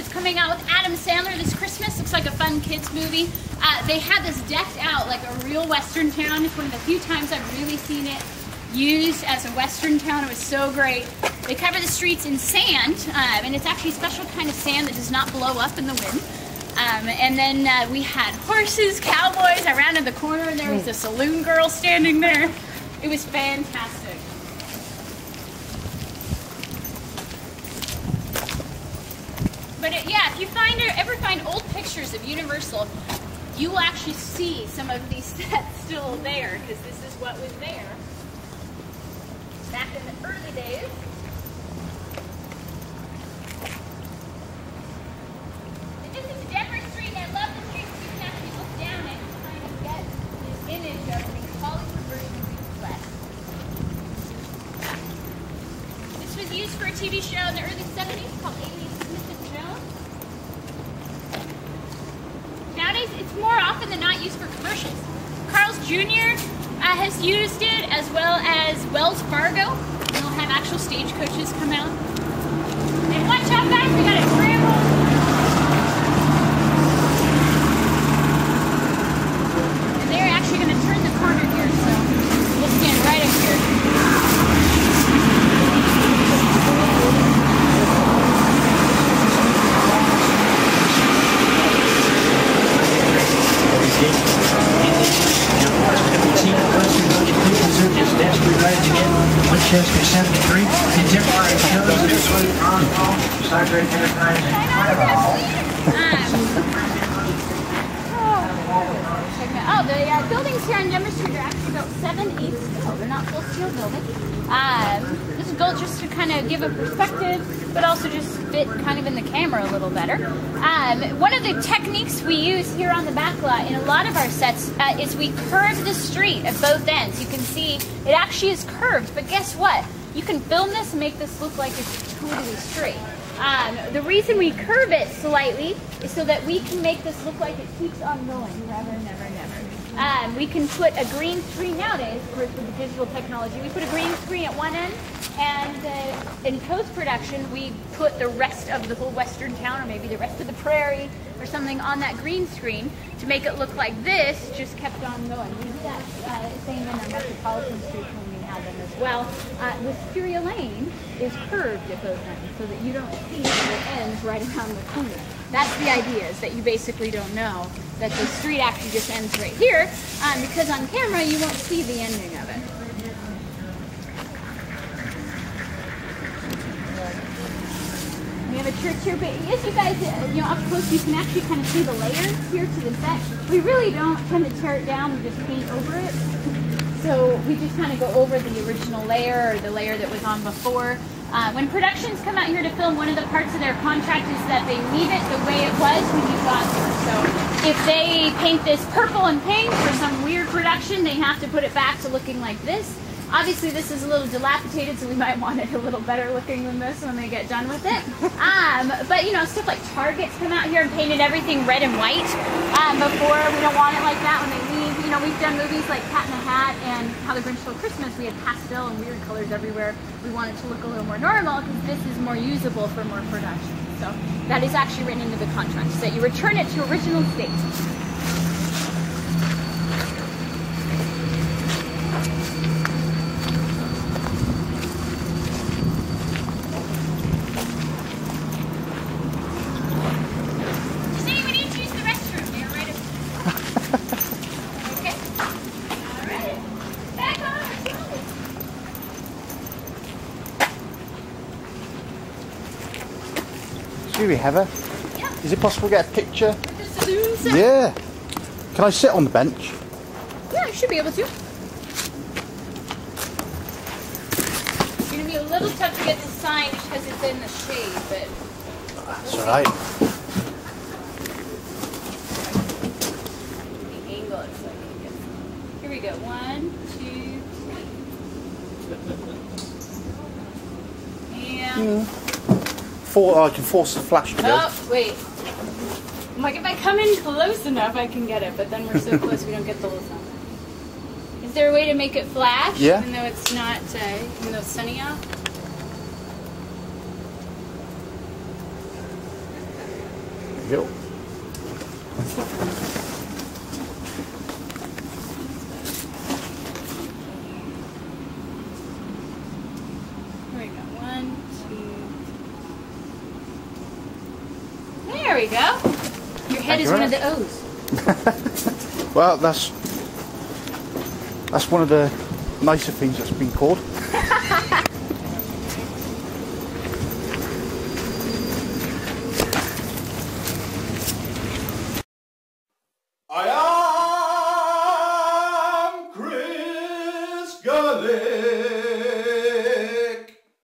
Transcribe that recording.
that's coming out with Adam Sandler this Christmas. Looks like a fun kids movie. They had this decked out like a real Western town. It's one of the few times I've really seen it used as a Western town. It was so great. They cover the streets in sand, and it's actually a special kind of sand that does not blow up in the wind. And then we had horses, cowboys. I ran in the corner and there was a saloon girl standing there. It was fantastic. But yeah, if you ever find old pictures of Universal, you will actually see some of these sets still there, because this is what was there back in the early days. And this is Denver Street, and I love the street because you can actually look down it and kind of get this image of the Hollywood version of East West. This was used for a TV show in the early 70s called Alias Smith and Jones. Nowadays, it's more often than not used for commercials. Carl's Jr. Has used it, as well as Wells Fargo. They'll have actual stagecoaches come out. And watch out, guys, we got a scramble. And they're actually going to turn the corner here, so we'll stand right up here. Winchester 73, contemporary shows, Cyber Entertainment. Oh, the buildings here on Denver Street are actually about 7/8 steel. They're not full steel buildings. This is built just to kind of give a perspective, but also just fit kind of in the camera a little better. One of the techniques we use here on the back lot in a lot of our sets is we curve the street at both ends. You can see it actually is curved, but guess what? You can film this and make this look like it's totally straight. The reason we curve it slightly is so that we can make this look like it keeps on going forever, never, never. We can put a green screen nowadays, of course, with the digital technology. We put a green screen at one end, and in post-production, we put the rest of the whole western town, or maybe the rest of the prairie, or something on that green screen to make it look like this just kept on going. We do that same in our Metropolitan Street when we had them as well. Wisteria Lane is curved at both ends so that you don't see that it ends right around the corner. That's the idea, is that you basically don't know that the street actually just ends right here, because on camera you won't see the ending of it. We have a church here, but yes, you guys, up close you can actually kind of see the layers here to the set. We really don't tend to tear it down, we just paint over it. So we just kind of go over the original layer, or the layer that was on before. When productions come out here to film, one of the parts of their contract is that they leave it the way it was when you got here. So if they paint this purple and pink for some weird production, they have to put it back to looking like this. Obviously, this is a little dilapidated, so we might want it a little better looking than this when they get done with it. But stuff like Target's come out here and painted everything red and white before. We don't want it like that when they leave. We've done movies like Cat in the Hat and How the Grinch Stole Christmas. We had pastel and weird colors everywhere. We want it to look a little more normal because this is more usable for more production. So that is actually written into the contract, so that you return it to original state. Excuse me, Heather. Yeah. Is it possible to get a picture? With the saloon set? Yeah. Can I sit on the bench? Yeah, you should be able to. It's going to be a little tough to get the sign just because it's in the shade, but... That's alright. The angle is so good. Here we go. 1, 2, 3. And... I can force the flash to go. Oh, wait. Like, if I come in close enough, I can get it, but then we're so close we don't get the little sound. Is there a way to make it flash? Yeah. Even though it's not, even though it's sunny out? you. Here we go. 1, 2. There we go. Your head Thank is you one of very the O's. Well, that's one of the nicer things that's been called.